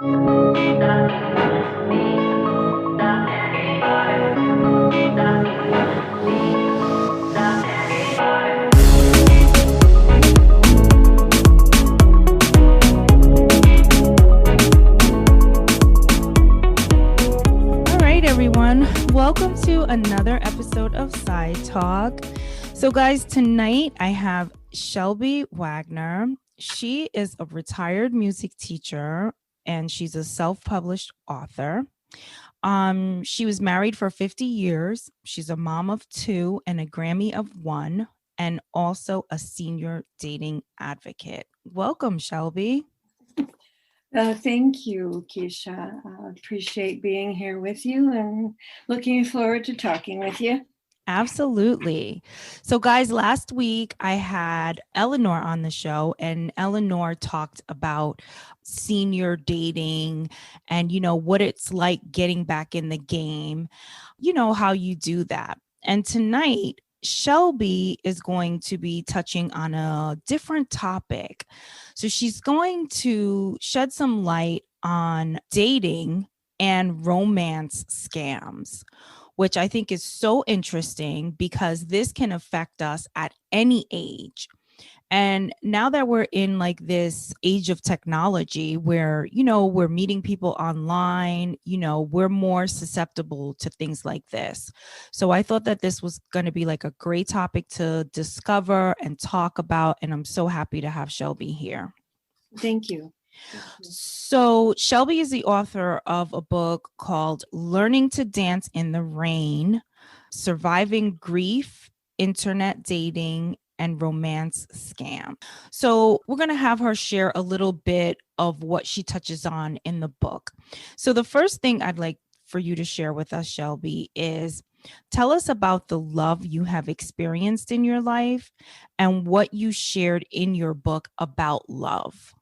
right, everyone. Welcome to another episode of Side Talk. So, guys, tonight I have Shelby Wagner. She is a retired music teacher and she's a self-published author. She was married for 50 years. She's a mom of 2 and a Grammy of 1, and also a senior dating advocate. Welcome, Shelby. Thank you, Keisha. Appreciate being here with you and looking forward to talking with you. Absolutely. So, guys, last week I had Eleanor on the show, and Eleanor talked about senior dating and, what it's like getting back in the game, how you do that. And tonight, Shelby is going to be touching on a different topic. So, she's going to shed some light on dating and romance scams, which I think is so interesting because this can affect us at any age. And now that we're in like this age of technology where, we're meeting people online, we're more susceptible to things like this. So I thought that this was going to be like a great topic to discover and talk about. And I'm so happy to have Shelby here. Thank you. So Shelby is the author of a book called Learning to Dance in the Rain, Surviving Grief, Internet Dating, and Romance Scam. So we're going to have her share a little bit of what she touches on in the book. So the first thing I'd like for you to share with us, Shelby, is tell us about the love you have experienced in your life and what you shared in your book about love.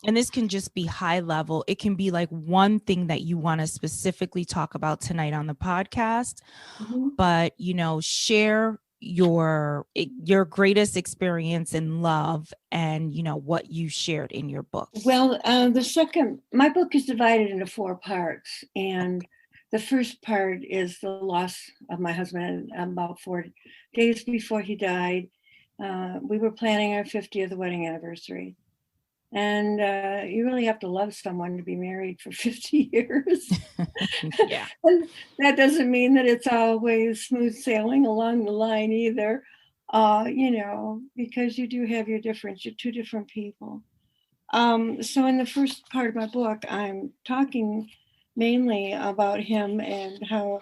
And this can just be high level. It can be like one thing that you want to specifically talk about tonight on the podcast, but, share your greatest experience in love and, what you shared in your book. Well, my book is divided into 4 parts. And the first part is the loss of my husband about 4 days before he died. We were planning our 50th wedding anniversary. And you really have to love someone to be married for 50 years. Yeah. And that doesn't mean that it's always smooth sailing along the line either, because you do have your difference. You're 2 different people. So in the first part of my book, I'm talking mainly about him and how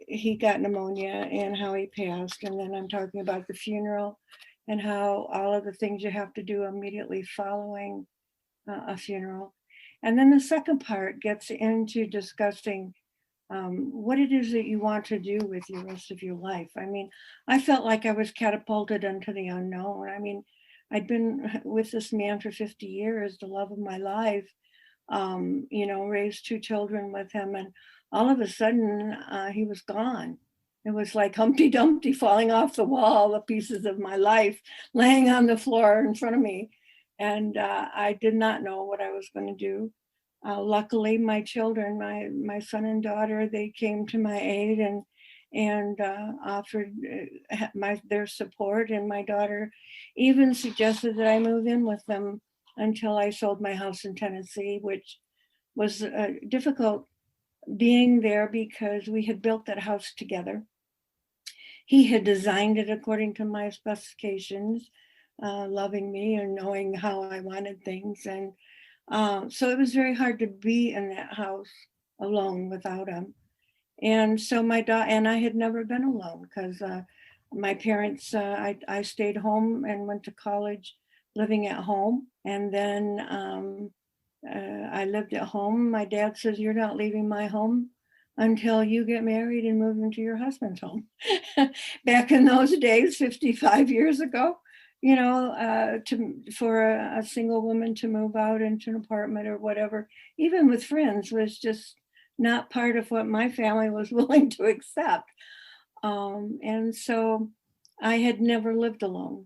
he got pneumonia and how he passed. And then I'm talking about the funeral and how all of the things you have to do immediately following a funeral. And then the second part gets into discussing what it is that you want to do with the rest of your life. I mean, I felt like I was catapulted into the unknown. I mean, I'd been with this man for 50 years, the love of my life, raised 2 children with him. And all of a sudden, he was gone. It was like Humpty Dumpty falling off the wall, the pieces of my life laying on the floor in front of me. And I did not know what I was going to do. Luckily, my children, my son and daughter, they came to my aid and offered their support. And my daughter even suggested that I move in with them until I sold my house in Tennessee, which was difficult being there because we had built that house together. He had designed it according to my specifications, loving me and knowing how I wanted things. And so it was very hard to be in that house alone without him. And so and I had never been alone because my parents, I stayed home and went to college living at home. And then I lived at home. My dad says, "You're not leaving my home until you get married and move into your husband's home." Back in those days, 55 years ago, for a single woman to move out into an apartment or whatever, even with friends, was just not part of what my family was willing to accept. And so I had never lived alone.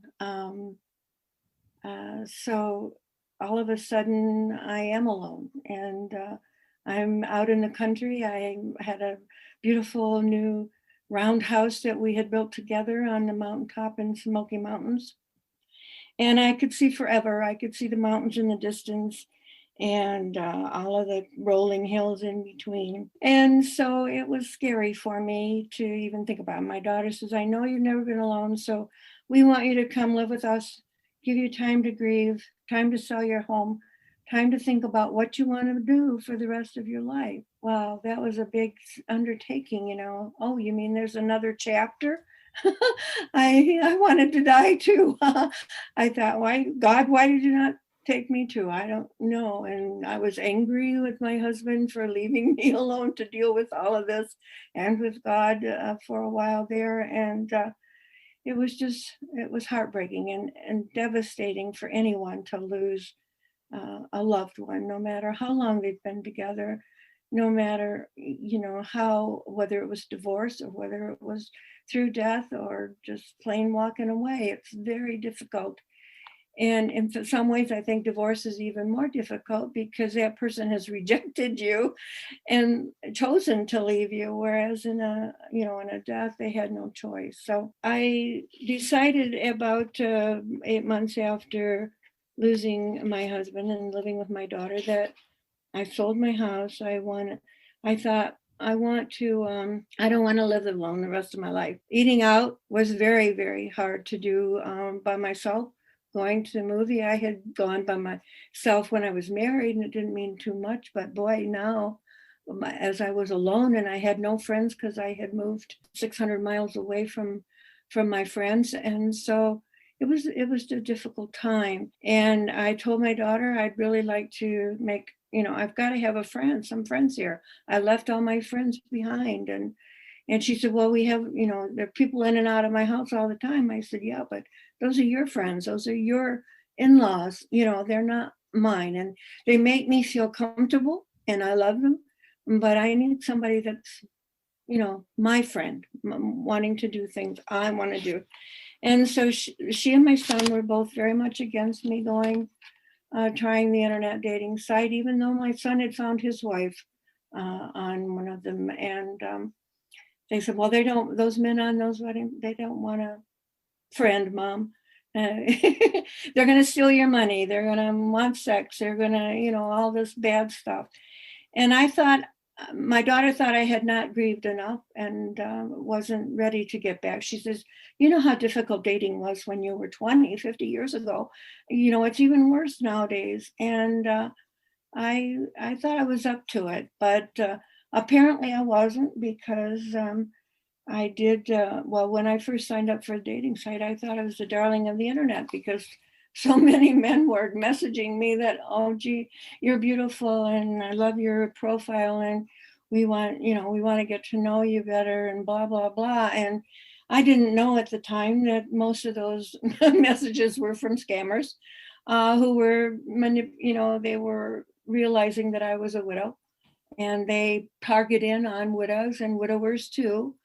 So all of a sudden I am alone, and I'm out in the country. I had a beautiful new roundhouse that we had built together on the mountaintop in Smoky Mountains. And I could see forever. I could see the mountains in the distance and all of the rolling hills in between. And so it was scary for me to even think about it. My daughter says, I know you've never been alone, so we want you to come live with us, give you time to grieve, time to sell your home, time to think about what you want to do for the rest of your life. Wow, that was a big undertaking, you know. Oh, you mean there's another chapter? I wanted to die too. I thought, why, God, why did you not take me to? I don't know. And I was angry with my husband for leaving me alone to deal with all of this, and with God for a while there. And it was heartbreaking and devastating for anyone to lose a loved one, no matter how long they've been together, no matter, you know, how, whether it was divorce or whether it was through death or just plain walking away. It's very difficult. And in some ways, I think divorce is even more difficult because that person has rejected you and chosen to leave you, whereas in a, you know, in a death, they had no choice. So I decided about 8 months after losing my husband and living with my daughter that I sold my house. I thought, I want to, I don't want to live alone the rest of my life. Eating out was very, very hard to do by myself. Going to the movie, I had gone by myself when I was married, and it didn't mean too much. But boy, now, as I was alone and I had no friends because I had moved 600 miles away from my friends, and so it was a difficult time. And I told my daughter I'd really like to make, you know, I've got to have some friends here. I left all my friends behind. And she said, well, we have, you know, there are people in and out of my house all the time. I said, yeah, but those are your friends. Those are your in-laws. You know, they're not mine. And they make me feel comfortable and I love them. But I need somebody that's, you know, my friend, wanting to do things I want to do. And so she and my son were both very much against me trying the internet dating site, even though my son had found his wife on one of them. And they said, well, those men on those weddings, they don't want a friend, Mom. They're going to steal your money. They're going to want sex. They're going to, you know, all this bad stuff. And I thought, my daughter thought I had not grieved enough and wasn't ready to get back. She says, you know how difficult dating was when you were 20, 50 years ago. You know, it's even worse nowadays. And I thought I was up to it, but apparently I wasn't, because I did, well, when I first signed up for a dating site, I thought I was the darling of the internet because so many men were messaging me that, oh, gee, you're beautiful and I love your profile and we want, you know, we want to get to know you better and blah, blah, blah. And I didn't know at the time that most of those messages were from scammers who were, you know, they were realizing that I was a widow, and they target in on widows and widowers too,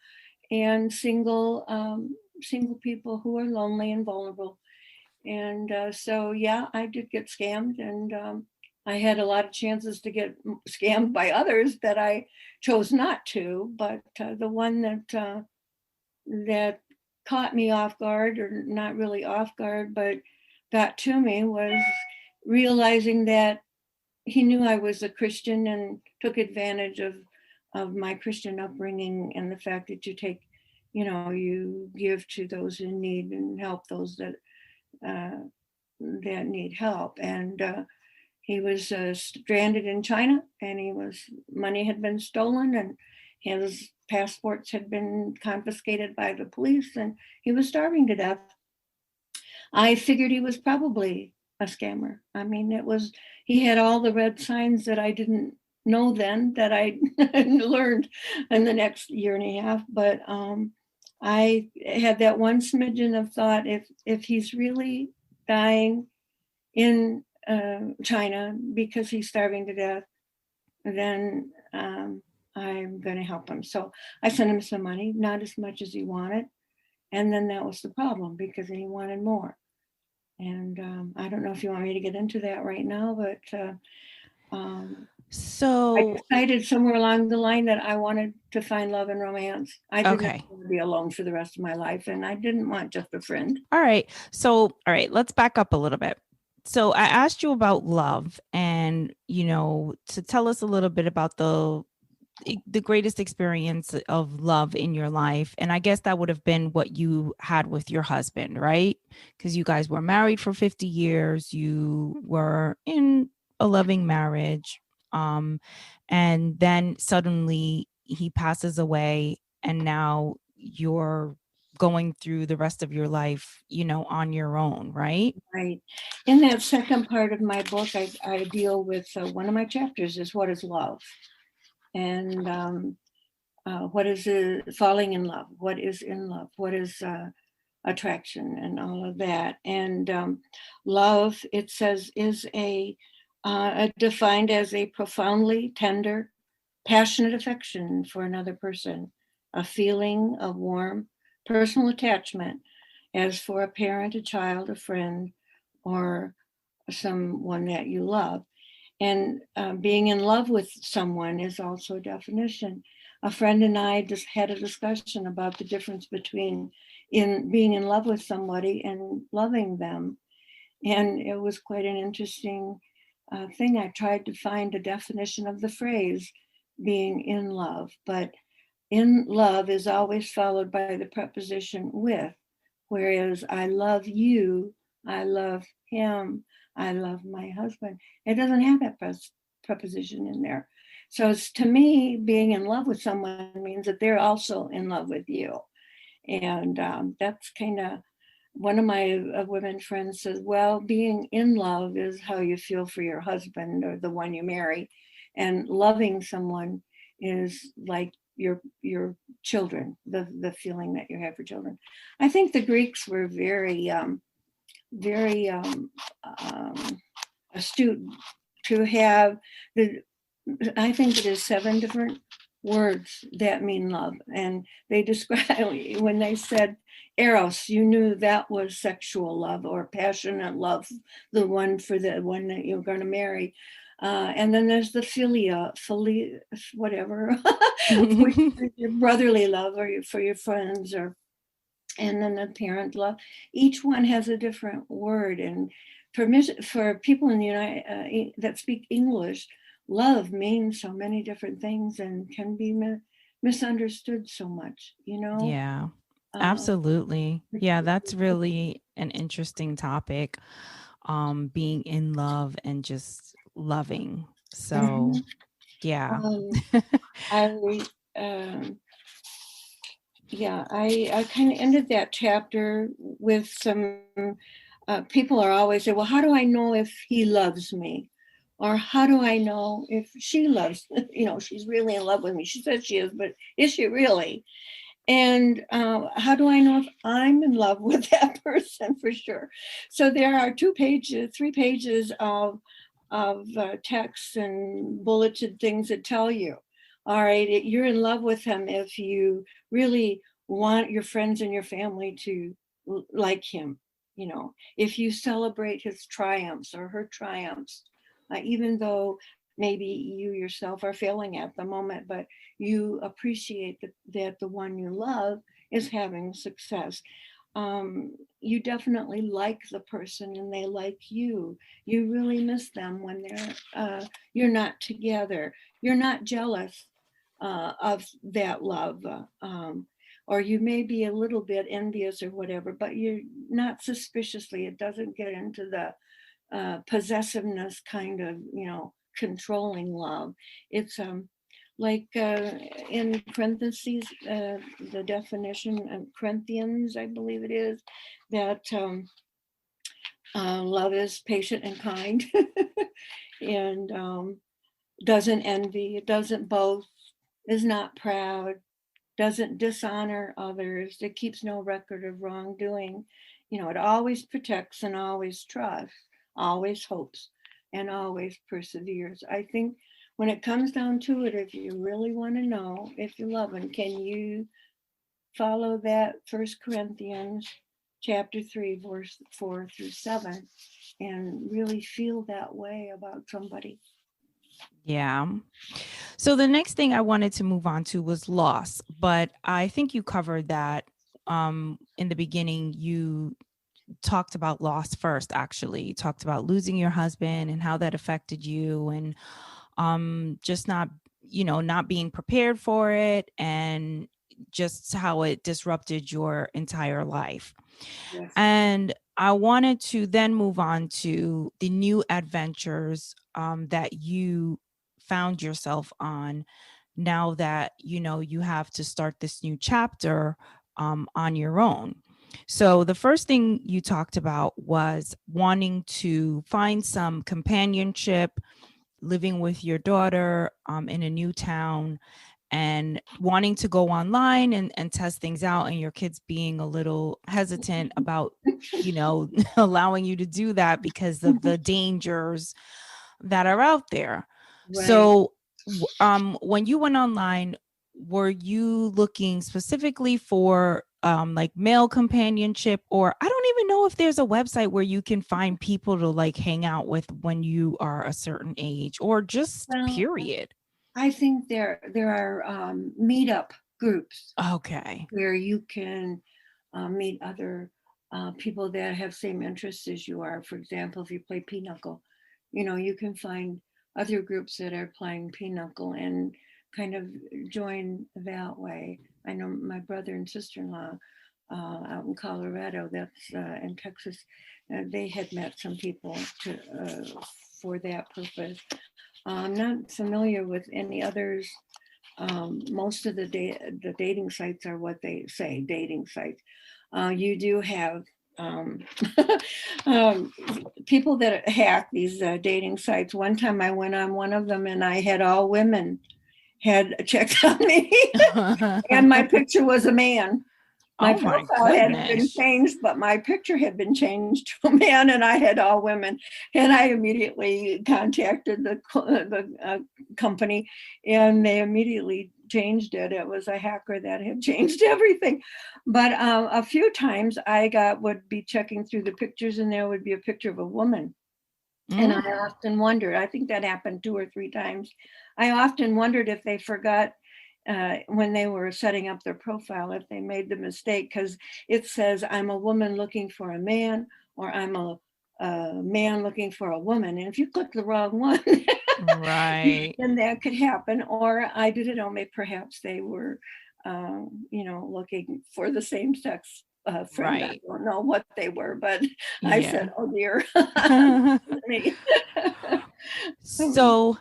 and single people who are lonely and vulnerable. And so, yeah, I did get scammed, and I had a lot of chances to get scammed by others that I chose not to. But the one that caught me off guard, or not really off guard, but got to me, was realizing that he knew I was a Christian and took advantage of my Christian upbringing and the fact that you take, you know, you give to those in need and help those uh, that need help. And he was stranded in China, and money had been stolen, and his passports had been confiscated by the police, and he was starving to death. I figured he was probably a scammer. I mean, he had all the red signs that I didn't know then, that I learned in the next year and a half. But I had that one smidgen of thought, if he's really dying in China because he's starving to death, then I'm going to help him. So I sent him some money, not as much as he wanted. And then that was the problem, because he wanted more. And I don't know if you want me to get into that right now, but I So, decided somewhere along the line that I wanted to find love and romance. I didn't okay. want to be alone for the rest of my life, and I didn't want just a friend. All right. So, all right, let's back up a little bit. So, I asked you about love and, to tell us a little bit about the greatest experience of love in your life. And I guess that would have been what you had with your husband, right? Because you guys were married for 50 years, you were in a loving marriage. Um, and then suddenly he passes away, and now you're going through the rest of your life, on your own, right? Right. In that second part of my book, I deal with one of my chapters is what is love, and what is falling in love, what is in love, what is attraction, and all of that. And love, it says, is defined as a profoundly tender, passionate affection for another person, a feeling of warm personal attachment, as for a parent, a child, a friend, or someone that you love. And being in love with someone is also a definition. A friend and I just had a discussion about the difference between in being in love with somebody and loving them. And it was quite an interesting thing. I tried to find a definition of the phrase being in love, but in love is always followed by the preposition with, whereas I love you, I love him, I love my husband. It doesn't have that preposition in there. So it's, to me, being in love with someone means that they're also in love with you. And that's kind of, one of my women friends says, well, being in love is how you feel for your husband or the one you marry. And loving someone is like your children, the feeling that you have for children. I think the Greeks were very astute to have the, I think it is 7 different words that mean love. And they describe, when they said eros, you knew that was sexual love or passionate love, the one for the one that you're going to marry. And then there's the philia, whatever, for your brotherly love or for your friends, or and then the parent love. Each one has a different word, and for people in the United that speak English, love means so many different things and can be misunderstood so much. Yeah, Uh, absolutely. Yeah, that's really an interesting topic. Being in love and just loving. So, mhm. yeah. um, I yeah, I kind of ended that chapter with some people are always say, well, how do I know if he loves me? Or how do I know if she loves, she's really in love with me. She says she is, but is she really? And how do I know if I'm in love with that person for sure? So there are 2 pages, 3 pages of texts and bulleted things that tell you, all right, you're in love with him if you really want your friends and your family to like him. If you celebrate his triumphs or her triumphs, even though maybe you yourself are failing at the moment, but you appreciate that the one you love is having success. You definitely like the person and they like you. You really miss them when you're not together. You're not jealous of that love. Or you may be a little bit envious or whatever, but you're not suspiciously. It doesn't get into the possessiveness kind of, controlling love. It's like in parentheses, the definition of Corinthians, I believe it is, that love is patient and kind, and doesn't envy, it doesn't boast, is not proud, doesn't dishonor others, it keeps no record of wrongdoing. It always protects and always trusts, always hopes, and always perseveres. I think when it comes down to it, if you really want to know if you love him, can you follow that First Corinthians chapter 3, verse 4 through 7, and really feel that way about somebody. Yeah. So the next thing I wanted to move on to was loss, but I think you covered that in the beginning. You talked about loss first, actually. You talked about losing your husband and how that affected you, and just not, not being prepared for it, and just how it disrupted your entire life. Yes. And I wanted to then move on to the new adventures that you found yourself on, now that you have to start this new chapter on your own. So the first thing you talked about was wanting to find some companionship, living with your daughter in a new town, and wanting to go online and test things out, and your kids being a little hesitant about allowing you to do that because of the dangers that are out there. Right. So when you went online, were you looking specifically for like male companionship, or I don't even know if there's a website where you can find people to like hang out with when you are a certain age, or just Well, period? I think there are meetup groups Okay. where you can meet other people that have same interests as you are. For example, if you play pinochle, you can find other groups that are playing pinochle and kind of join that way. I know my brother and sister-in-law out in Colorado, that's in Texas, they had met some people for that purpose. I'm not familiar with any others. Most of the dating sites are what they say, dating sites. You do have um, um, people that hack these dating sites. One time I went on one of them and I had all women had checked on me, and my picture was a man. My Oh my profile hadn't been goodness. changed, but my picture had been changed to a man, and I had all women. And I immediately contacted the company, and they immediately changed it. It was a hacker that had changed everything. But a few times would be checking through the pictures, and there would be a picture of a woman. And I Mm. often wondered, I think that happened 2 or 3 times. I often wondered if they forgot when they were setting up their profile, if they made the mistake, because it says, I'm a woman looking for a man, or I'm a man looking for a woman. And if you click the wrong one, Right. then that could happen. Or I didn't know, maybe perhaps they were, looking for the same sex friend. I Right. don't know what they were, but I Yeah. said, oh dear. Me. So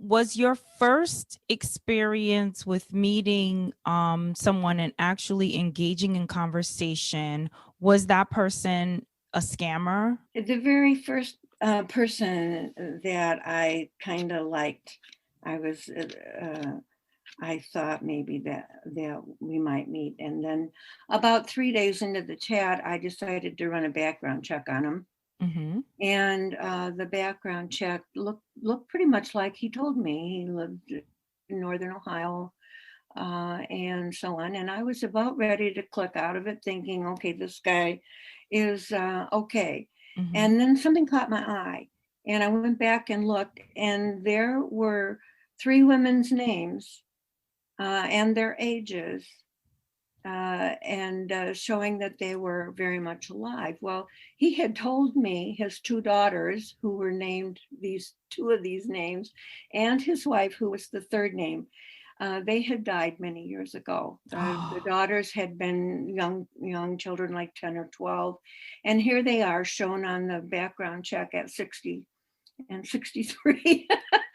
was your first experience with meeting someone and actually engaging in conversation, was that person a scammer? The very first person that I kind of liked, I was, I thought maybe that we might meet, and then about 3 days into the chat, I decided to run a background check on him, Mm-hmm. and the background check looked pretty much like he told me. He lived in Northern Ohio, and so on. And I was about ready to click out of it, thinking, okay, this guy is okay. Mm-hmm. And then something caught my eye, and I went back and looked, and there were three women's names and their ages. And showing that they were very much alive. Well, he had told me his two daughters, who were named these two of these names, and his wife, who was the third name, they had died many years ago. The daughters had been young children, like 10 or 12, and here they are shown on the background check at 60 and 63.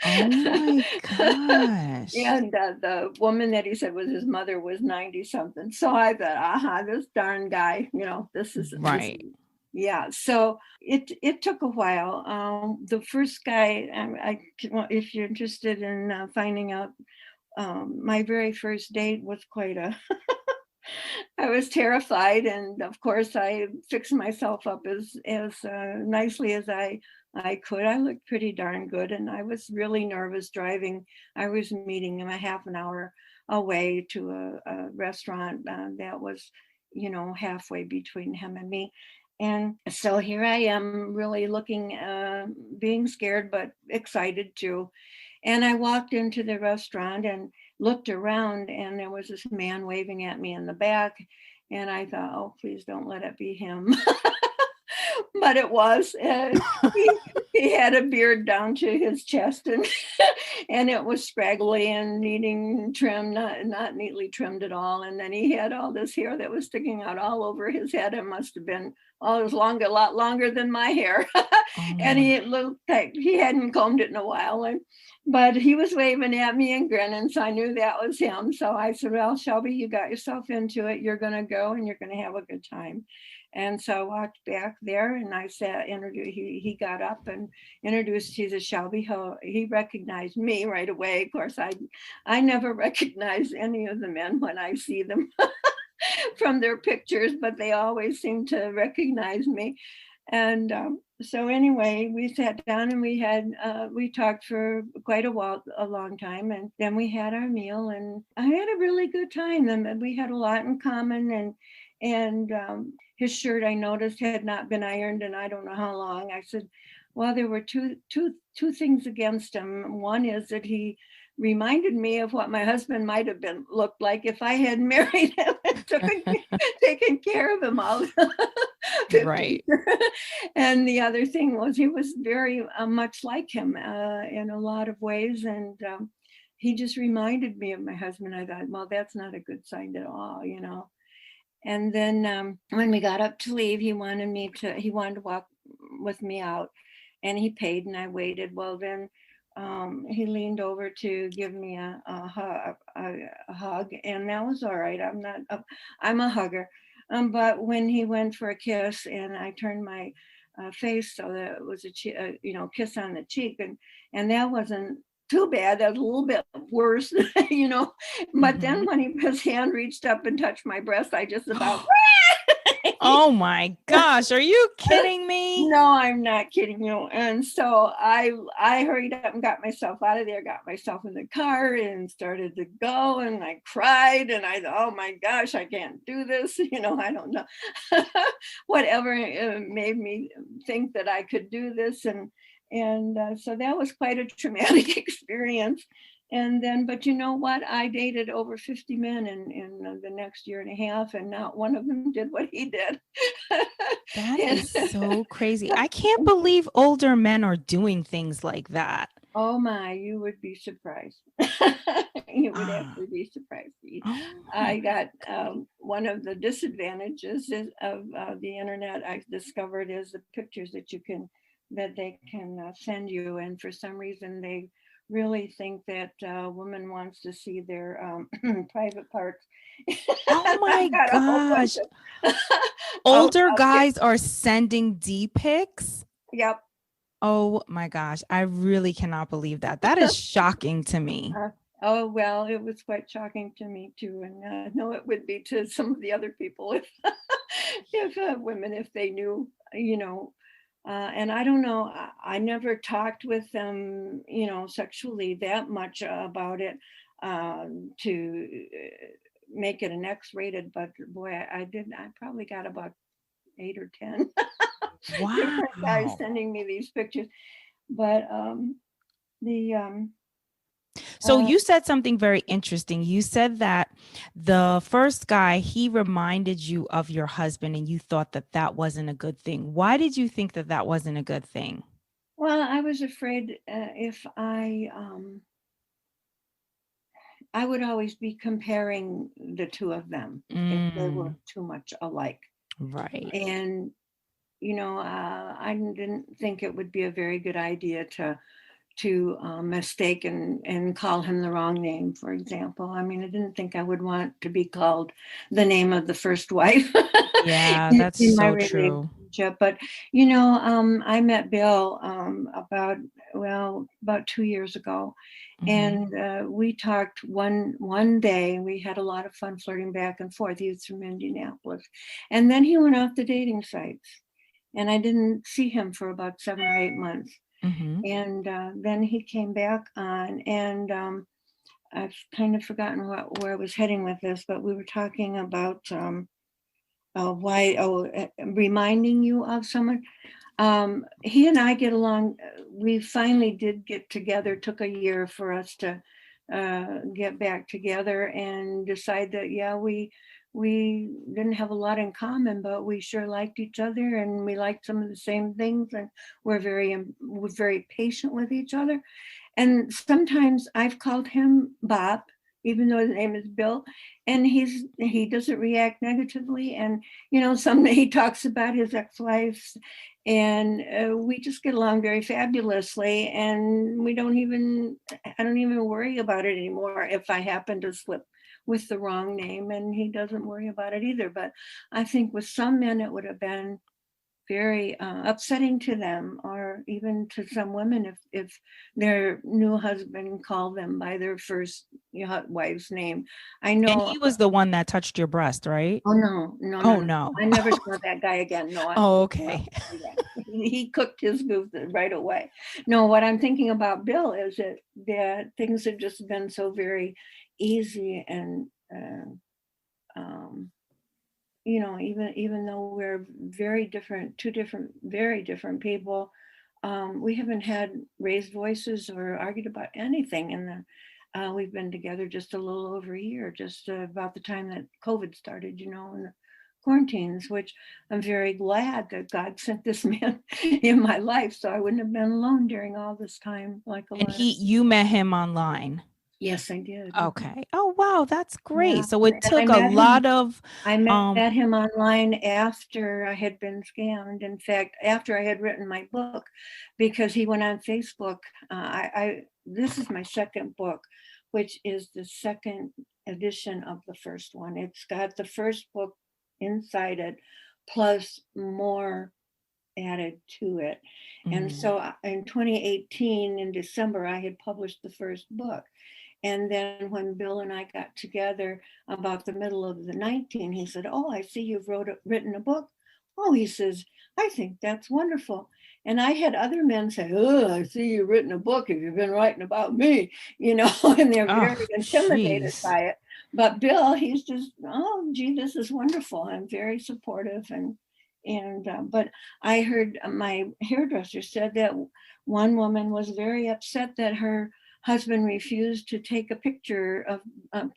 Oh my gosh. And the woman that he said was his mother was 90 something. So I thought, this darn guy, this. Right. Yeah. So it took a while. The first guy, if you're interested in finding out, my very first date was quite a, I was terrified, and of course, I fixed myself up as nicely as I could. I looked pretty darn good, and I was really nervous driving. I was meeting him a half an hour away to a restaurant that was halfway between him and me. And so here I am, really looking, being scared, but excited too. And I walked into the restaurant and looked around, and there was this man waving at me in the back. And I thought, oh, please don't let it be him. But it was. He had a beard down to his chest, and and it was scraggly and needing trim, not neatly trimmed at all. And then he had all this hair that was sticking out all over his head. It must have been, oh, it was a lot longer than my hair. Oh And my. he looked like he hadn't combed it in a while. But he was waving at me and grinning, so I knew that was him. So I said, well, Shelby, you got yourself into it. You're going to go and you're going to have a good time. And so I walked back there, and I said, he got up and introduced, he's a Shelby. He recognized me right away. Of course, I never recognize any of the men when I see them from their pictures, but they always seem to recognize me. And so anyway, we sat down and we talked for quite a long time, and then we had our meal, and I had a really good time. And we had a lot in common, and his shirt, I noticed, had not been ironed, and I don't know how long. I said, well, there were two things against him. One is that he reminded me of what my husband might have been looked like if I had married him and taken care of him all. Right. And the other thing was he was very much like him in a lot of ways, and he just reminded me of my husband. I thought, well, that's not a good sign at all. And then when we got up to leave, he wanted to walk with me out, and he paid, and I waited. Well, then he leaned over to give me a hug, and that was all right. I'm a hugger. But when he went for a kiss, and I turned my face so that it was a kiss on the cheek, and that wasn't too bad. That was a little bit worse, But then when his hand reached up and touched my breast, I just about. Oh my gosh, are you kidding me? No, I'm not kidding you. And so I hurried up and got myself out of there, got myself in the car and started to go, and I cried, and I thought, oh my gosh, I can't do this. I don't know. Whatever made me think that I could do this. And so that was quite a traumatic experience. And then, but you know what? I dated over 50 men in the next year and a half, and not one of them did what he did. That is so crazy. I can't believe older men are doing things like that. Oh my, you would be surprised. You would actually be surprised. Oh I my. got one of the disadvantages of the internet I discovered is the pictures that they can send you, and for some reason they really think that a woman wants to see their private parts. Oh I've my got a whole bunch gosh. of, Older guys are sending D pics. yep. Oh my gosh. I really cannot believe that. That is shocking to me. Oh, well, it was quite shocking to me too. And I know it would be to some of the other people if, if women, if they knew, and I don't know, I never talked with them, sexually that much about it to make it an X-rated, but boy, I probably got about 8 or 10 different guys Wow. sending me these pictures. But the So you said something very interesting. You said that the first guy, he reminded you of your husband and you thought that that wasn't a good thing. Why did you think that that wasn't a good thing? well, I was afraid if I would always be comparing the two of them if they were Mm, too much alike. right. And, I didn't think it would be a very good idea to mistake and call him the wrong name, for example. I mean, I didn't think I would want to be called the name of the first wife Yeah, that's in my so true. relationship. But, I met Bill about 2 years ago. Hmm. And we talked one day. We had a lot of fun flirting back and forth. He was from Indianapolis. And then he went off the dating sites. And I didn't see him for about 7 or 8 months. Hmm. And then he came back on, and I've kind of forgotten where I was heading with this, but we were talking about reminding you of someone. He and I get along. We finally did get together. Took a year for us to get back together and decide that, yeah, we didn't have a lot in common, but we sure liked each other, and we liked some of the same things, and we're very patient with each other. And sometimes I've called him Bob, even though his name is Bill, and he doesn't react negatively. And someday he talks about his ex-wives, and we just get along very fabulously. And I don't even worry about it anymore if I happen to slip with the wrong name, and he doesn't worry about it either. But I think with some men it would have been very upsetting to them, or even to some women, if their new husband called them by their first wife's name. I And know. he was the one that touched your breast, right? Oh, no, no, no, Oh no. no. I never saw that guy again. No, Oh, well, okay. yeah, he cooked his goose right away. No, what I'm thinking about Bill is that things have just been so very easy, and um, even though we're very different, very different people, we haven't had raised voices or argued about anything. And we've been together just a little over a year, just about the time that COVID started, and the quarantines, which I'm very glad that God sent this man in my life, so I wouldn't have been alone during all this time, like a And lot of. you met him online. Yes, I did. Okay. Oh wow, that's Yeah, great. So it and I took a met him lot of I um met him online after I had been scammed. In fact, after I had written my book, because he went on Facebook. This is my second book, which is the second edition of the first one. It's got the first book inside it, plus more added to it. And mhm. so in 2018, in December, I had published the first book. And then when Bill and I got together about the middle of the 19, he said, "Oh, I see you've written a book." Oh, he says, "I think that's wonderful." And I had other men say, "Oh, I see you've written a book. Have you been writing about me?" And they're Oh, very intimidated jeez. by it. But Bill, he's just, "Oh, gee, this is wonderful." I'm very supportive. But I heard my hairdresser said that one woman was very upset that her husband refused to take a picture of,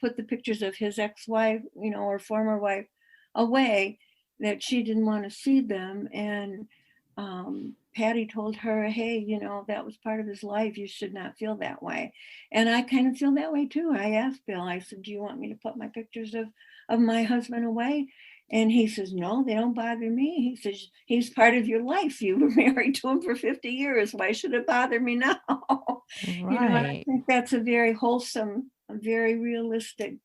put the pictures of his ex-wife, or former wife, away, that she didn't want to see them. And Patty told her, "Hey, that was part of his life. You should not feel that way." And I kind of feel that way too. I asked Bill, I said, "Do you want me to put my pictures of my husband away?" And he says, "No, they don't bother me." He says, "He's part of your life. You were married to him for 50 years. Why should it bother me now?" And I Right. think that's a very wholesome, a very realistic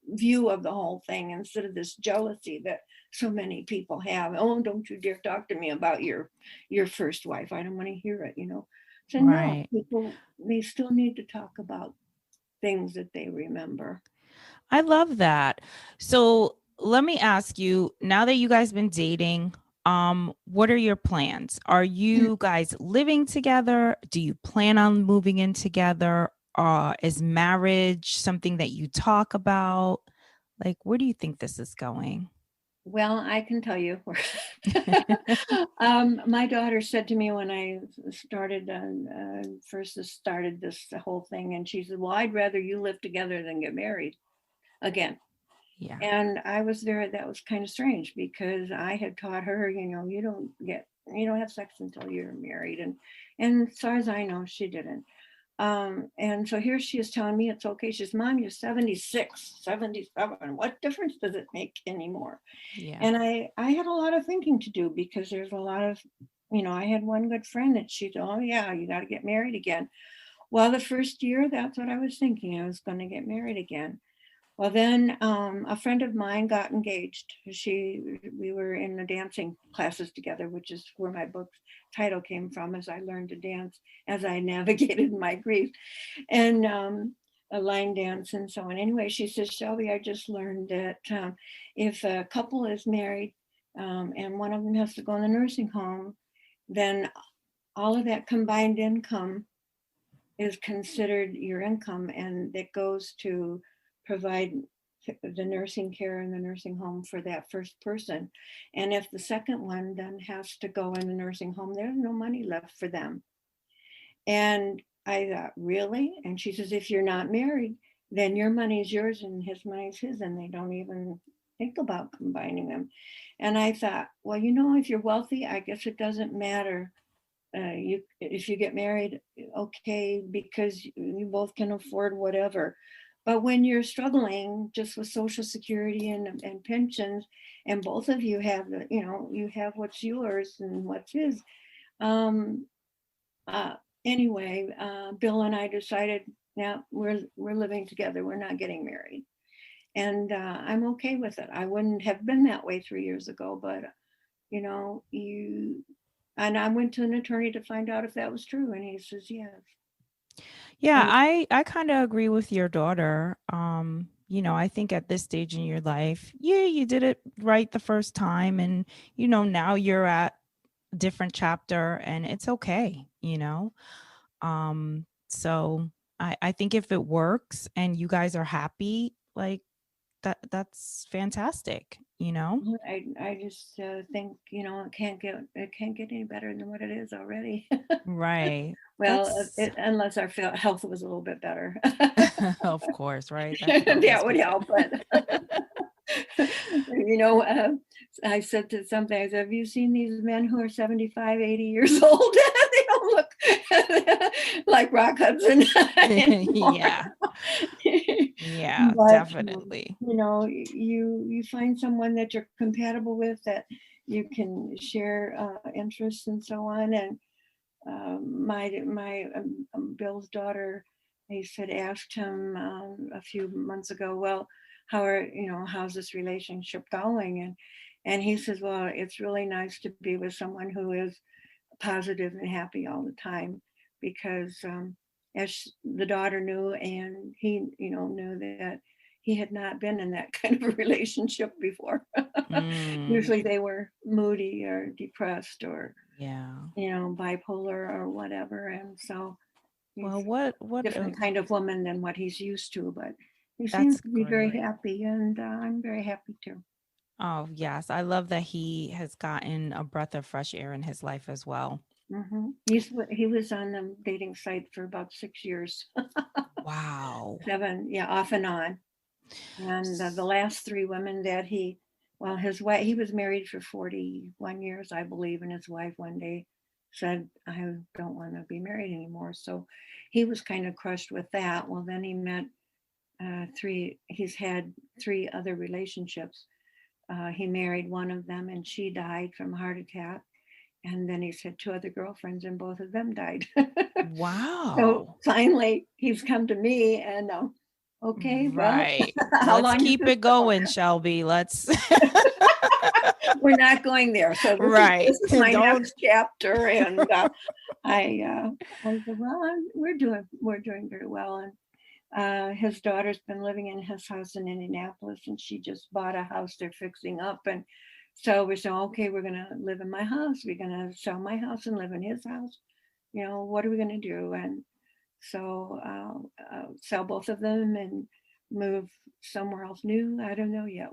view of the whole thing, instead of this jealousy that so many people have. "Oh, don't you dare talk to me about your first wife. I don't want to hear it." So no, Right. people, they still need to talk about things that they remember. I love that. So let me ask you, now that you guys been dating, what are your plans? Are you guys living together? Do you plan on moving in together? Is marriage something that you talk about? Like, where do you think this is going? Well, I can tell you. My daughter said to me when I first started this whole thing, and she said, "Well, I'd rather you live together than get married again." Yeah. And I was there. That was kind of strange, because I had taught her, you don't have sex until you're married, and as far as I know, she didn't. And so here she is telling me it's okay. She says, "Mom, you're 76, 77. What difference does it make anymore?" Yeah. And I had a lot of thinking to do, because there's a lot of, I had one good friend that she said, "Oh yeah, you got to get married again." Well, the first year, that's what I was thinking. I was going to get married again. Well, then a friend of mine got engaged. We were in the dancing classes together, which is where my book's title came from, as I learned to dance as I navigated my grief, and a line dance and so on. Anyway, she says, "Shelby, I just learned that if a couple is married, and one of them has to go in the nursing home, then all of that combined income is considered your income, and it goes to provide the nursing care in the nursing home for that first person. And if the second one then has to go in the nursing home, there's no money left for them. And I thought, really? And she says, if you're not married, then your money is yours and his money is his, and they don't even think about combining them. And I thought, well, if you're wealthy, I guess it doesn't matter. If you get married, okay, because you both can afford whatever. But when you're struggling just with Social Security and pensions, and both of you have you have what's yours and what's his. Um, uh, anyway, Bill and I decided now we're living together. We're not getting married, and I'm okay with it. I wouldn't have been that way 3 years ago, but you. And I went to an attorney to find out if that was true, and he says yes. Yeah, And I kind of agree with your daughter. I think at this stage in your life, yeah, you did it right the first time, and now you're at a different chapter, and it's okay. So I think if it works and you guys are happy, like that's fantastic. I just think it can't get any better than what it is already. Right. Well, That's unless our health was a little bit better. of course, right? That could That always would be help. better. But you know, uh, I said to something, I said, have you seen these men who are 75, 80 years old? They don't look like Rock Hudson anymore. Yeah. Yeah, But definitely. you find someone that you're compatible with, that you can share interests and so on. And my Bill's daughter, they said, asked him a few months ago, well, how's this relationship going? And he says, well, it's really nice to be with someone who is positive and happy all the time, because as the daughter knew, and he knew that he had not been in that kind of a relationship before. Mm, Usually they were moody or depressed or yeah. bipolar or whatever. And so he's Well, a different kind of woman than what he's used to, but he seems that's to be very great. happy, and I'm very happy too. Oh, yes. I love that he has gotten a breath of fresh air in his life as well. He was on the dating site for about 6 years. Wow. 7, yeah, off and on. And the last 3 women that his wife, he was married for 41 years, I believe, and his wife one day said, I don't want to be married anymore. So he was kind of crushed with that. Well, then he met he's had 3 other relationships. He married one of them, and she died from a heart attack. And then he's had 2 other girlfriends, and both of them died. So Wow. finally, he's come to me, and okay, well, Right. how Let's long is keep this it for? going, Shelby. Let's We're not going there. So right. this is my Don't next chapter, and I said, well, we're doing very well. And his daughter's been living in his house in Indianapolis, and she just bought a house they're fixing up. And so we said, okay, we're gonna live in my house. We're gonna sell my house and live in his house. What are we gonna do? And so sell both of them and move somewhere else new. I don't know yet.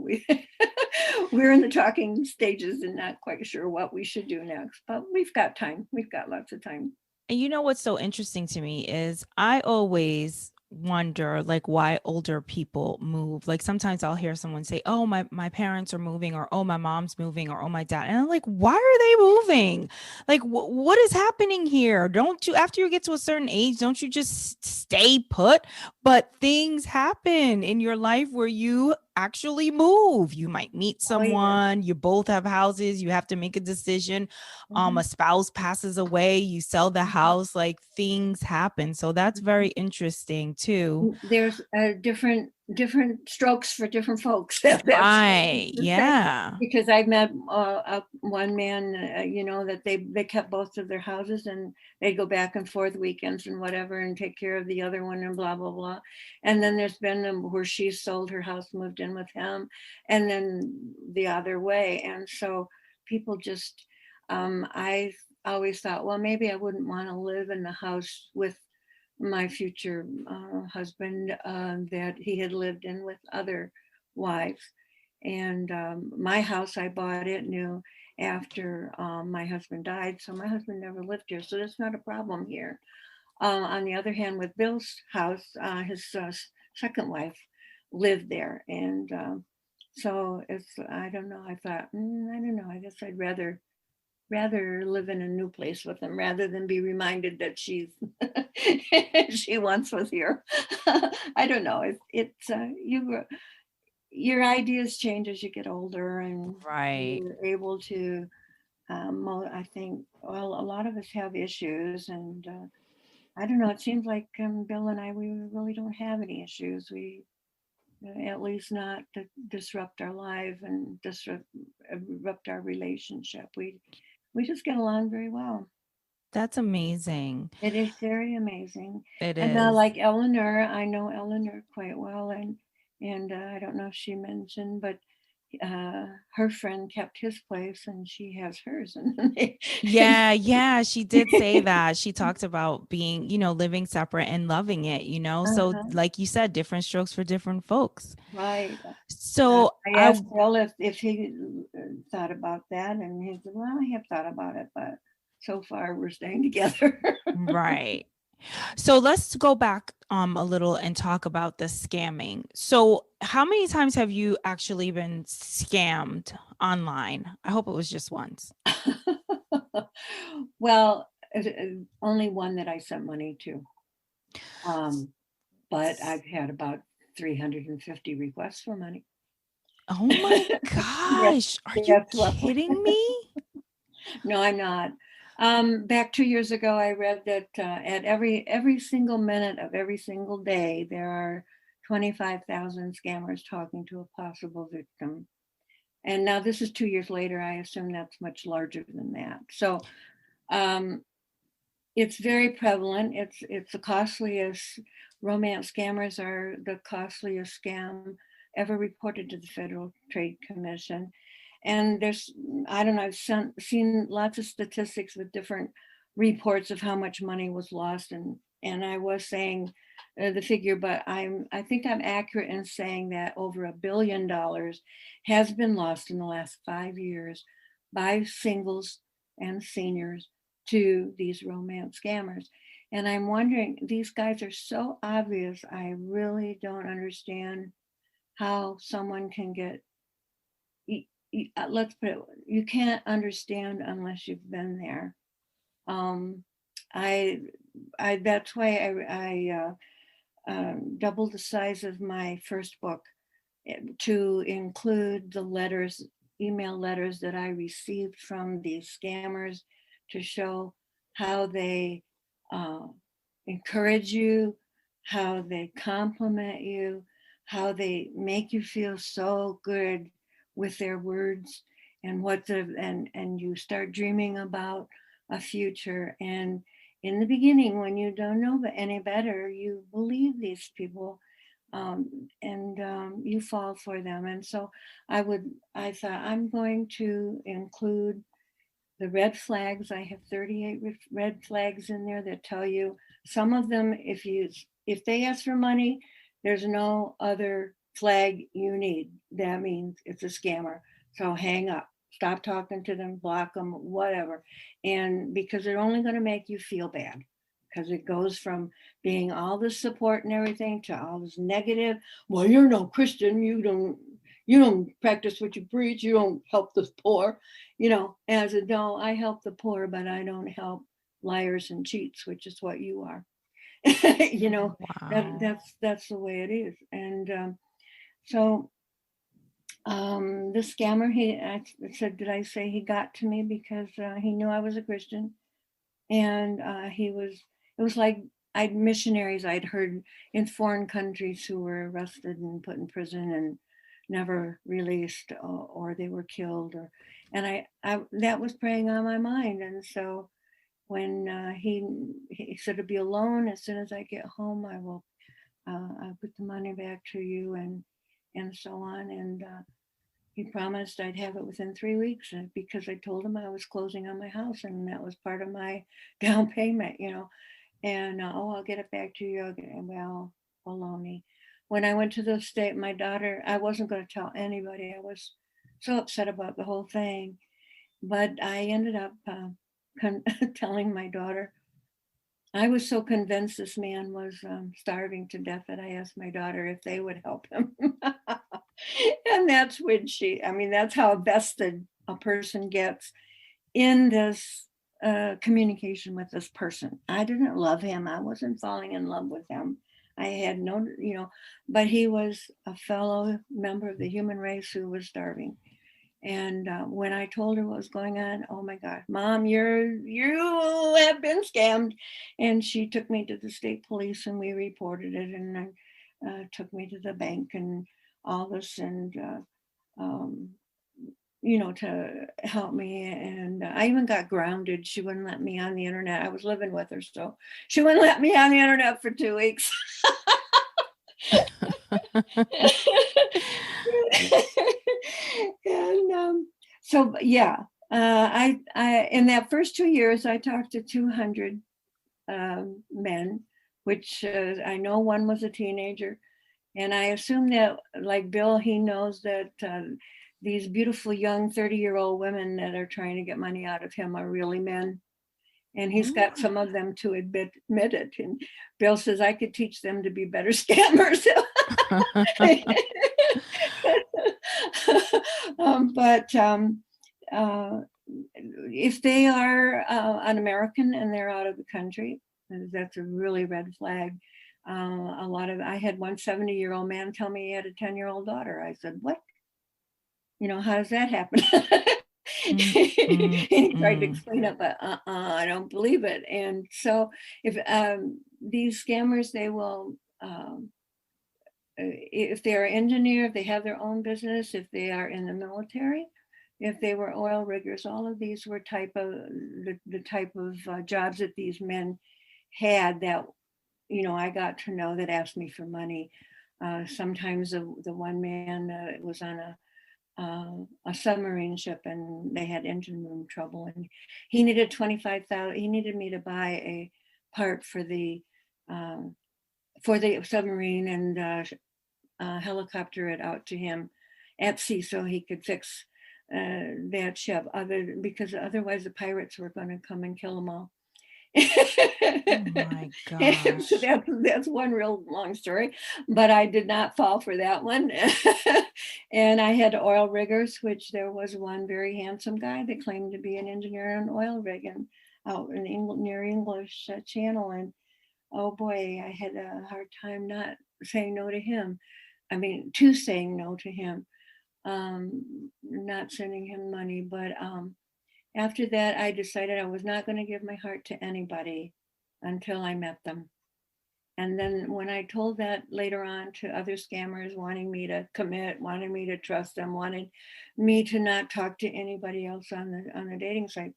We're in the talking stages and not quite sure what we should do next, but we've got time. We've got lots of time. And you know what's so interesting to me is I always wonder like why older people move. Like sometimes I'll hear someone say, "Oh, my parents are moving," or "Oh, my mom's moving," or "Oh, my dad." And I'm like, "Why are they moving? Like what is happening here? Don't you after you get to a certain age, don't you just stay put?" But things happen in your life where you actually move. You might meet Oh yeah. someone, you both have houses, you have to make a decision, Mhm, a spouse passes away, you sell the mhm. house, like things happen. So that's very interesting too. There's different strokes for different folks. That's Right. the same. Yeah. Because I've met one man, that they kept both of their houses, and they'd go back and forth weekends and whatever, and take care of the other one and blah blah blah. And then there's been where she sold her house, moved in with him, and then the other way. And so people just, I always thought, well, maybe I wouldn't want to live in the house with my future husband that he had lived in with other wives. And my house, I bought it new after my husband died. So my husband never lived here. So that's not a problem here. On the other hand, with Bill's house, his second wife lived there. And so it's, I don't know. I thought, I don't know. I guess I'd rather live in a new place with him rather than be reminded that she's she once was here. I don't know. It's your ideas change as you get older, and Right. you're able to. I think, well, a lot of us have issues, and I don't know. It seems like Bill and I, we really don't have any issues. We at least not to disrupt our life and disrupt our relationship. We just get along very well. That's amazing. It is very amazing. It And now, is. like Eleanor, I know Eleanor quite well, and I don't know if she mentioned, but her friend kept his place, and she has hers, and Yeah, yeah, she did say that. She talked about being, living separate and loving it, So uh-huh, like you said, different strokes for different folks. right. So I asked Bill if he thought about that, and he said, "Well, I have thought about it, but so far we're staying together." right. So let's go back a little and talk about the scamming. So how many times have you actually been scammed online? I hope it was just once. Well, only one that I sent money to. Um, but I've had about 350 requests for money. Oh my Yes, gosh, are you that's roughly. kidding me? No, I'm not. Back 2 years ago, I read that at every single minute of every single day, there are 25,000 scammers talking to a possible victim. And now this is 2 years later. I assume that's much larger than that. So um, it's very prevalent. It's the costliest. Romance scammers are the costliest scam ever reported to the Federal Trade Commission. And there's, I don't know, seen lots of statistics with different reports of how much money was lost, and I was saying the figure, but I think I'm accurate in saying that over $1 billion has been lost in the last 5 years by singles and seniors to these romance scammers. And I'm wondering, these guys are so obvious. I really don't understand how someone can get, let's put it, you can't understand unless you've been there. Um, I, that's why I doubled the size of my first book to include the letters, email letters that I received from these scammers to show how they uh, encourage you, how they compliment you, how they make you feel so good with their words, and and you start dreaming about a future. And in the beginning, when you don't know any better, you believe these people, and you fall for them. And so I thought I'm going to include the red flags. I have 38 red flags in there that tell you some of them, if they ask for money, there's no other flag you need. That means it's a scammer. So hang up, stop talking to them, block them, whatever. And because they're only going to make you feel bad, because it goes from being all this support and everything to all this negative. Well, you're no Christian. You don't practice what you preach. You don't help the poor. As a no, I help the poor, but I don't help liars and cheats, which is what you are. you know Wow. that's the way it is. And so the scammer, I said, did I say he got to me because he knew I was a Christian? And it was like I'd missionaries I'd heard in foreign countries who were arrested and put in prison and never released, or they were killed, and I that was preying on my mind. And so when he said to be alone, as soon as I get home, I'll put the money back to you, and so on. And he promised I'd have it within 3 weeks, because I told him I was closing on my house, and that was part of my down payment. And oh, I'll get it back to you. Well, baloney. when I went to the state, my daughter, I wasn't going to tell anybody. I was so upset about the whole thing. But I ended up telling my daughter. I was so convinced this man was starving to death that I asked my daughter if they would help him. And that's when that's how vested a person gets in this communication with this person. I didn't love him. I wasn't falling in love with him. I had no, but he was a fellow member of the human race who was starving. And when I told her what was going on, oh my God, Mom, you have been scammed. And she took me to the state police and we reported it, and took me to the bank and all this, and um, to help me. And I even got grounded. She wouldn't let me on the internet. I was living with her, so she wouldn't let me on the internet for 2 weeks. And so yeah, I in that first 2 years I talked to 200 men, which I know one was a teenager, and I assume that, like Bill, he knows that these beautiful young 30-year-old women that are trying to get money out of him are really men. And he's got some of them to admit it. And Bill says, I could teach them to be better scammers. But if they are an American and they're out of the country, that's a really red flag. I had one 70-year-old man tell me he had a 10-year-old daughter. I said, what? How does that happen? And he tried to explain it, but I don't believe it. And so if these scammers, they will, if they are engineer, if they have their own business, if they are in the military, if they were oil riggers, all of these were the type of jobs that these men had that, I got to know, that asked me for money. Sometimes the one man was on a submarine ship, and they had engine room trouble, and he needed 25,000. He needed me to buy a part for the submarine and helicopter it out to him at sea so he could fix that ship. Because otherwise the pirates were going to come and kill them all. Oh my gosh. So that's one real long story, but I did not fall for that one. And I had oil riggers, which there was one very handsome guy that claimed to be an engineer on oil rig and out in near English Channel. And oh boy, I had a hard time not saying no to him. I mean, to saying no to him, not sending him money. But after that, I decided I was not going to give my heart to anybody until I met them. And then when I told that later on to other scammers, wanting me to commit, wanting me to trust them, wanted me to not talk to anybody else on the dating site.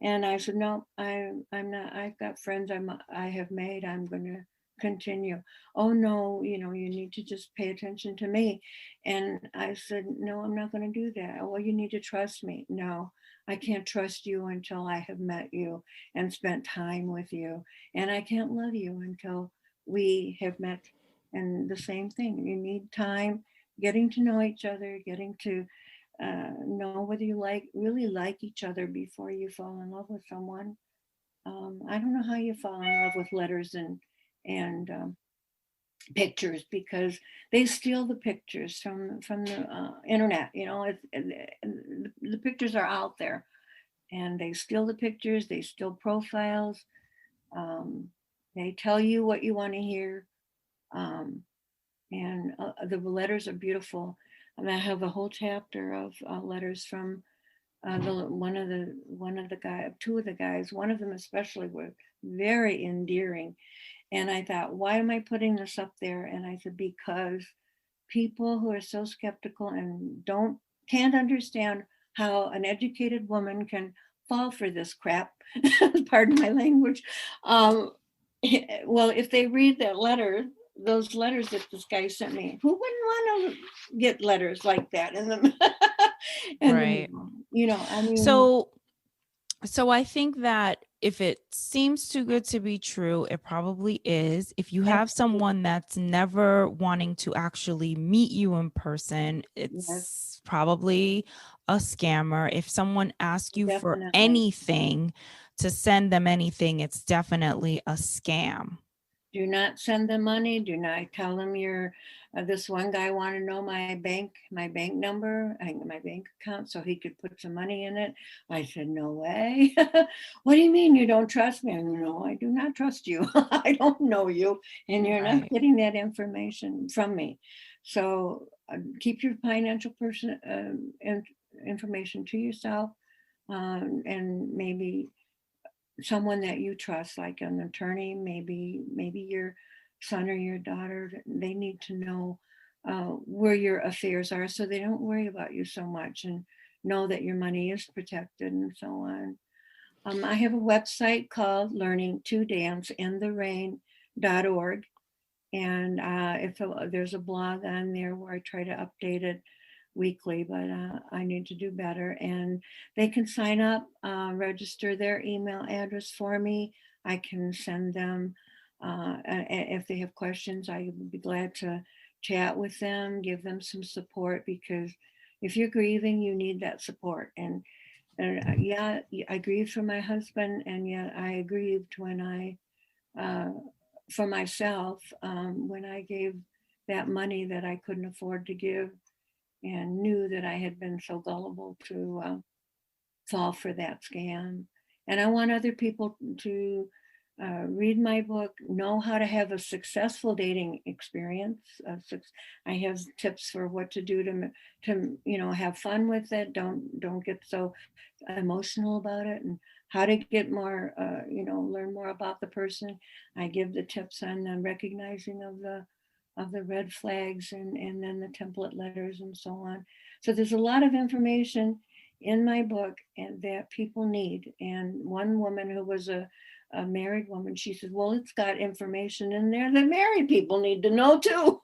And I said, no, I'm not. I've got friends I have made. I'm going to continue. Oh no, you need to just pay attention to me. And I said, no, I'm not going to do that. Well, you need to trust me. No, I can't trust you until I have met you and spent time with you. And I can't love you until we have met. And the same thing, you need time getting to know each other, getting to know whether you really like each other before you fall in love with someone. I don't know how you fall in love with letters and pictures, because they steal the pictures from the internet. The pictures are out there, and they steal the pictures. They steal profiles. They tell you what you want to hear, and the letters are beautiful. And I have a whole chapter of letters from one of the guy, two of the guys. One of them especially were very endearing, and I thought, why am I putting this up there? And I said, because people who are so skeptical and can't understand how an educated woman can fall for this crap, pardon my language. Well, if they read those letters that this guy sent me, who wouldn't want to get letters like that in the Right. I mean. So I think that if it seems too good to be true, it probably is. If you have someone that's never wanting to actually meet you in person, Yes, it's probably a scammer. If someone asks you for definitely. anything, to send them anything, it's definitely a scam. Do not send them money. Do not tell them you're. This one guy wanted to know my bank number, my bank account, so he could put some money in it. I said, no way. What do you mean you don't trust me? No, I do not trust you. I don't know you, and you're not Right. getting that information from me. So keep your financial information to yourself, and maybe someone that you trust, like an attorney, maybe your son or your daughter. They need to know where your affairs are, so they don't worry about you so much, and know that your money is protected and so on. I have a website called learning to dance in the rain.org, and if there's a blog on there where I try to update it weekly, but I need to do better. And they can sign up, register their email address for me. I can send them, if they have questions, I would be glad to chat with them, give them some support, because if you're grieving, you need that support. And yeah, I grieved for my husband, and yet I grieved when uh, for myself, when I gave that money that I couldn't afford to give, and knew that I had been so gullible to fall for that scam. And I want other people to read my book, know how to have a successful dating experience. I have tips for what to do to have fun with it. Don't get so emotional about it, and how to get more, learn more about the person. I give the tips on the recognizing of the red flags, and then the template letters and so on. So there's a lot of information in my book and that people need. And one woman who was a married woman, she said, well, it's got information in there that married people need to know too.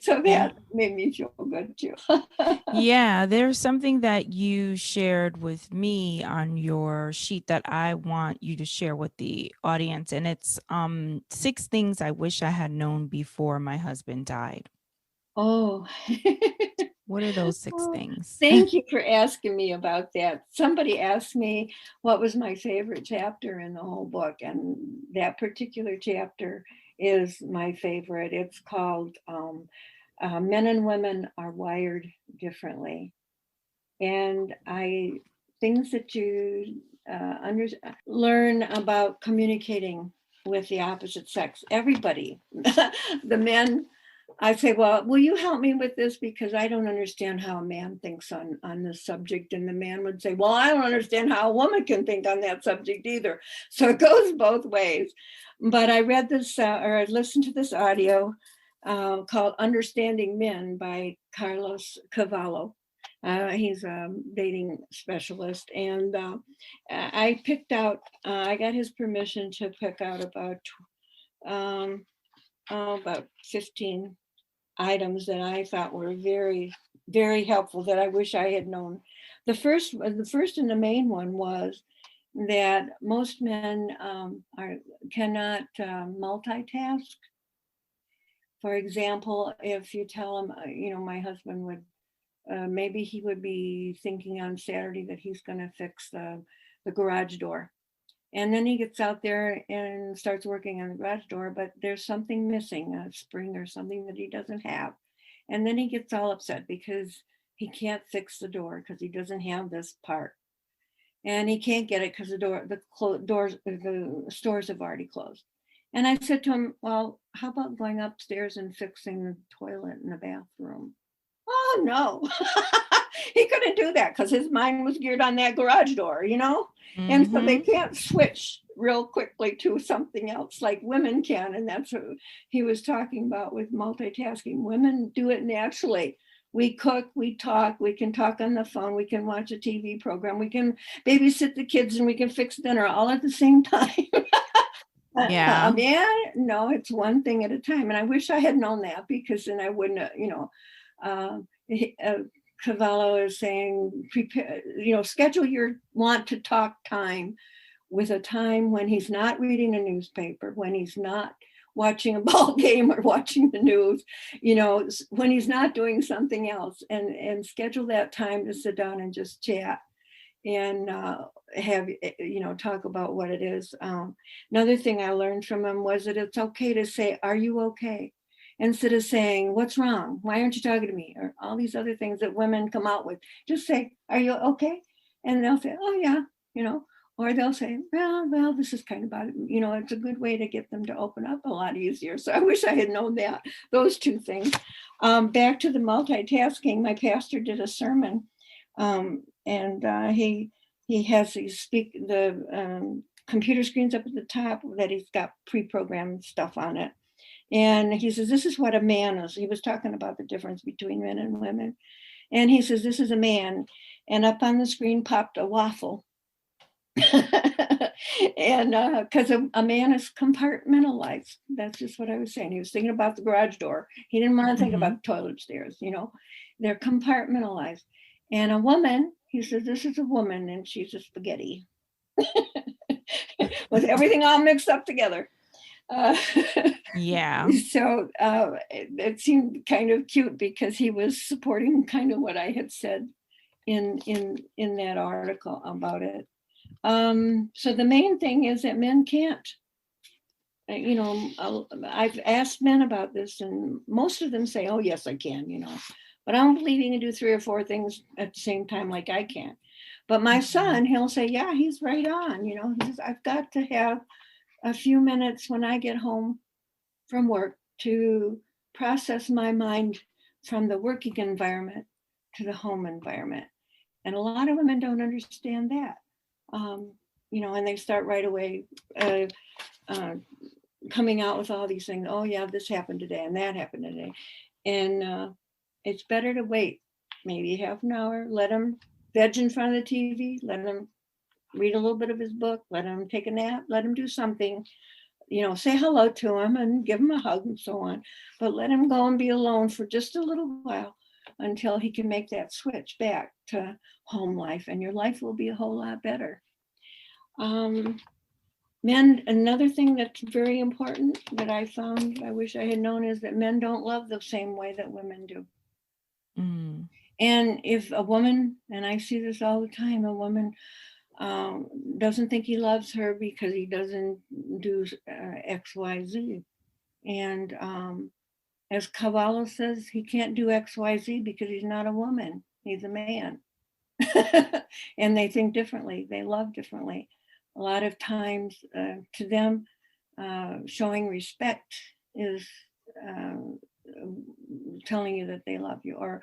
So Yeah. that made me feel good too. Yeah, there's something that you shared with me on your sheet that I want you to share with the audience, and it's 6 things I wish I had known before my husband died. Oh. What are those six Well, things? thank you for asking me about that. Somebody asked me what was my favorite chapter in the whole book, and that particular chapter is my favorite. It's called Men and Women Are Wired Differently. And things that you learn about communicating with the opposite sex, everybody, the men. I say, well, will you help me with this? Because I don't understand how a man thinks on this subject. And the man would say, well, I don't understand how a woman can think on that subject either. So it goes both ways. But I read this, or I listened to this audio called Understanding Men by Carlos Cavallo. He's a dating specialist. And I picked out, I got his permission to pick out um, about 15 items that I thought were very, very helpful, that I wish I had known. The first and the main one was that most men cannot multitask. For example, if you tell him, my husband would, maybe he would be thinking on Saturday that he's going to fix the garage door. And then he gets out there and starts working on the garage door, but there's something missing, a spring or something that he doesn't have. And then he gets all upset because he can't fix the door because he doesn't have this part. And he can't get it because the stores have already closed. And I said to him, well, how about going upstairs and fixing the toilet in the bathroom? Oh, no. He couldn't do that because his mind was geared on that garage door. And so they Mm-hmm. can't switch real quickly to something else like women can. And that's what he was talking about with multitasking. Women do it naturally. We cook, we talk, we can talk on the phone, we can watch a TV program, we can babysit the kids, and we can fix dinner all at the same time. Yeah. Man, no, it's one thing at a time. And I wish I had known that, because then I wouldn't uh, Cavallo is saying, prepare, schedule your want to talk time with a time when he's not reading a newspaper, when he's not watching a ball game or watching the news, when he's not doing something else, and schedule that time to sit down and just chat and have, talk about what it is. Another thing I learned from him was that it's okay to say, "Are you okay?" Instead of saying, "What's wrong? Why aren't you talking to me?" Or all these other things that women come out with. Just say, "Are you okay?" And they'll say, "Oh yeah," or they'll say, well, this is kind of about it. It's a good way to get them to open up a lot easier. So I wish I had known those two things. Back to the multitasking, my pastor did a sermon, and he has the computer screens up at the top that he's got pre-programmed stuff on it. And he says, this is what a man is. He was talking about the difference between men and women. And he says, this is a man. And up on the screen popped a waffle. And because a man is compartmentalized. That's just what I was saying. He was thinking about the garage door. He didn't want to think about the toilet stairs. They're compartmentalized. And a woman, he says, this is a woman, and she's a spaghetti with everything all mixed up together. Yeah. So it seemed kind of cute because he was supporting kind of what I had said in that article about it. So the main thing is that men can't. I've asked men about this, and most of them say, "Oh yes, I can." But I don't believe you can do 3 or 4 things at the same time like I can. But my son, he'll say, "Yeah, he's right on." He says, "I've got to have a few minutes when I get home from work to process my mind from the working environment to the home environment." And a lot of women don't understand that. And they start right away coming out with all these things. Oh yeah, this happened today and that happened today. And it's better to wait maybe half an hour, let him veg in front of the TV, let him read a little bit of his book, let him take a nap, let him do something, say hello to him and give him a hug and so on, but let him go and be alone for just a little while until he can make that switch back to home life, and your life will be a whole lot better. Men, another thing that's very important that I found, I wish I had known, is that men don't love the same way that women do. And if a woman, and I see this all the time, a woman doesn't think he loves her because he doesn't do X, Y, Z. And as Cavallo says, he can't do X, Y, Z because he's not a woman, he's a man. And they think differently, they love differently. A lot of times to them, showing respect is telling you that they love you, or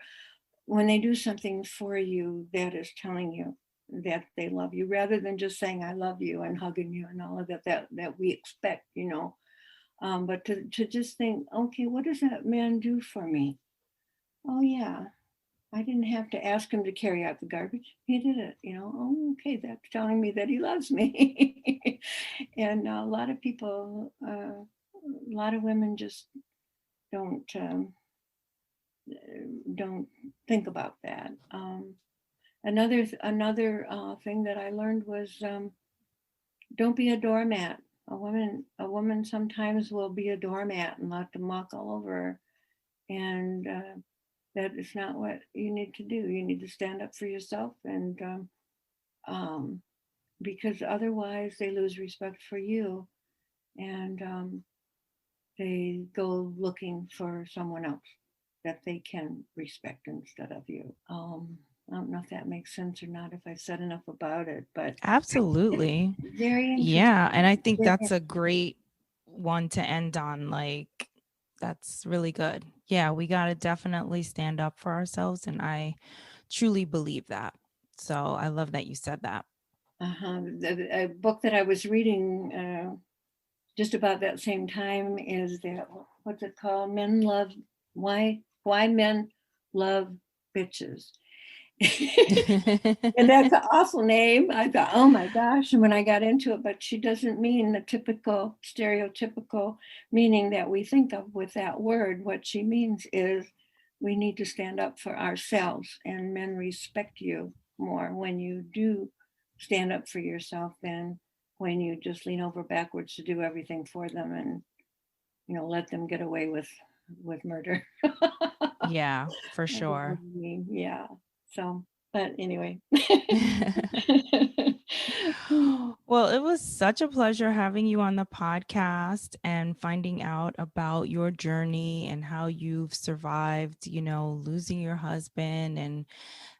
when they do something for you, that is telling you that they love you, rather than just saying I love you and hugging you and all of that we expect, but to just think, okay, what does that man do for me? Oh yeah, I didn't have to ask him to carry out the garbage. He did it, Oh, okay, that's telling me that he loves me. And a lot of people, a lot of women just don't think about that. Another thing that I learned was don't be a doormat. A woman sometimes will be a doormat and let them walk all over her, and that is not what you need to do. You need to stand up for yourself, and because otherwise they lose respect for you, and they go looking for someone else that they can respect instead of you. I don't know if that makes sense or not, if I said enough about it, but Absolutely. very interesting. Yeah. And I think that's a great one to end on. Like, that's really good. Yeah, we got to definitely stand up for ourselves. And I truly believe that. So I love that you said that. A book that I was reading just about that same time is that, what's it called? Why Men Love Bitches. And that's an awful name. I thought, oh my gosh, and when I got into it, but she doesn't mean the typical stereotypical meaning that we think of with that word. What she means is we need to stand up for ourselves, and men respect you more when you do stand up for yourself than when you just lean over backwards to do everything for them and, let them get away with murder. Yeah, for I get what sure. you mean. Yeah. So, but anyway. Well, it was such a pleasure having you on the podcast and finding out about your journey and how you've survived, losing your husband and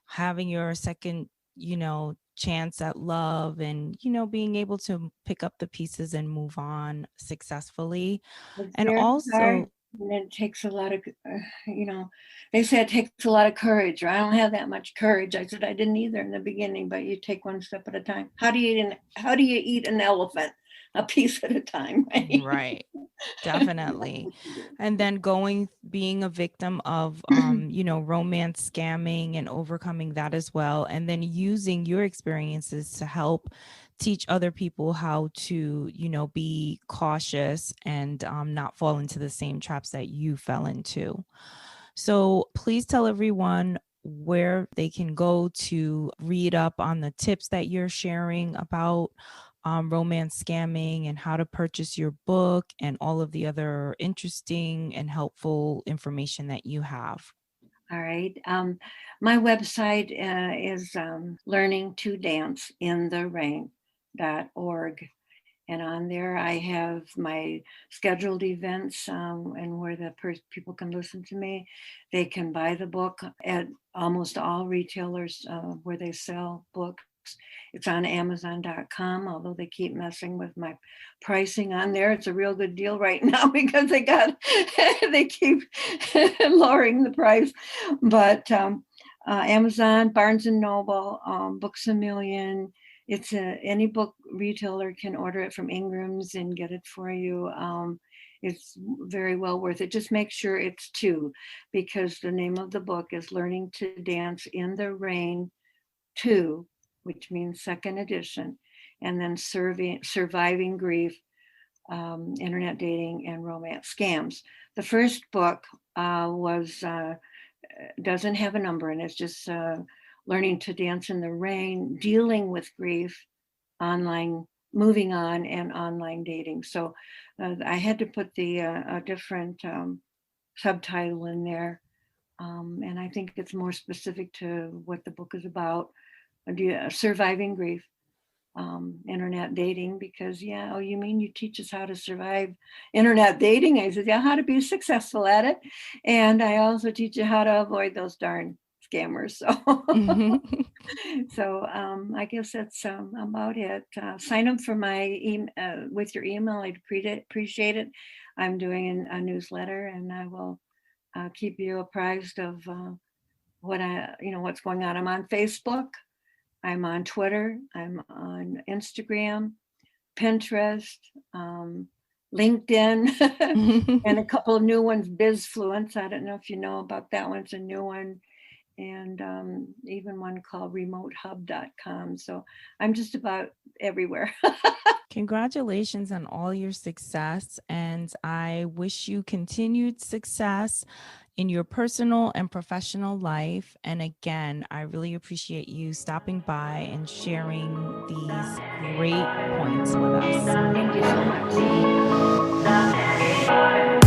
having your second, chance at love and, being able to pick up the pieces and move on successfully. It's And very hard, also, and it takes a lot of, you know, they say it takes a lot of courage, or I don't have that much courage. I said I didn't either in the beginning, but you take one step at a time. How do you eat an elephant? A piece at a time, right? right. Definitely. And then being a victim of, romance scamming and overcoming that as well. And then using your experiences to help teach other people how to, be cautious and not fall into the same traps that you fell into. So please tell everyone where they can go to read up on the tips that you're sharing about romance scamming and how to purchase your book and all of the other interesting and helpful information that you have. All right. My website is learningtodanceintherain.org. And on there, I have my scheduled events and where the people can listen to me. They can buy the book at almost all retailers where they sell books. It's on Amazon.com, although they keep messing with my pricing on there. It's a real good deal right now because they keep lowering the price. But Amazon, Barnes and Noble, Books a Million, any book retailer can order it from Ingram's and get it for you. It's very well worth it. Just make sure it's two, because the name of the book is Learning to Dance in the Rain 2, which means second edition, and then Surviving Grief, Internet Dating and Romance Scams. The first book doesn't have a number, and it's just Learning to Dance in the Rain, dealing with grief, online, moving on, and online dating. So I had to put a different subtitle in there. And I think it's more specific to what the book is about, surviving grief, internet dating, because oh, you mean you teach us how to survive internet dating? I said, yeah, how to be successful at it. And I also teach you how to avoid those darn scammers. So so I guess that's about it. Sign up for my with your email. I'd appreciate it. I'm doing a newsletter, and I will keep you apprised of what's going on. I'm on Facebook. I'm on Twitter. I'm on Instagram, Pinterest, LinkedIn, and a couple of new ones, BizFluence. I don't know if you know about that one. It's a new one. And even one called remotehub.com. So I'm just about everywhere. Congratulations on all your success. And I wish you continued success in your personal and professional life. And again, I really appreciate you stopping by and sharing these great points with us. Thank you so much.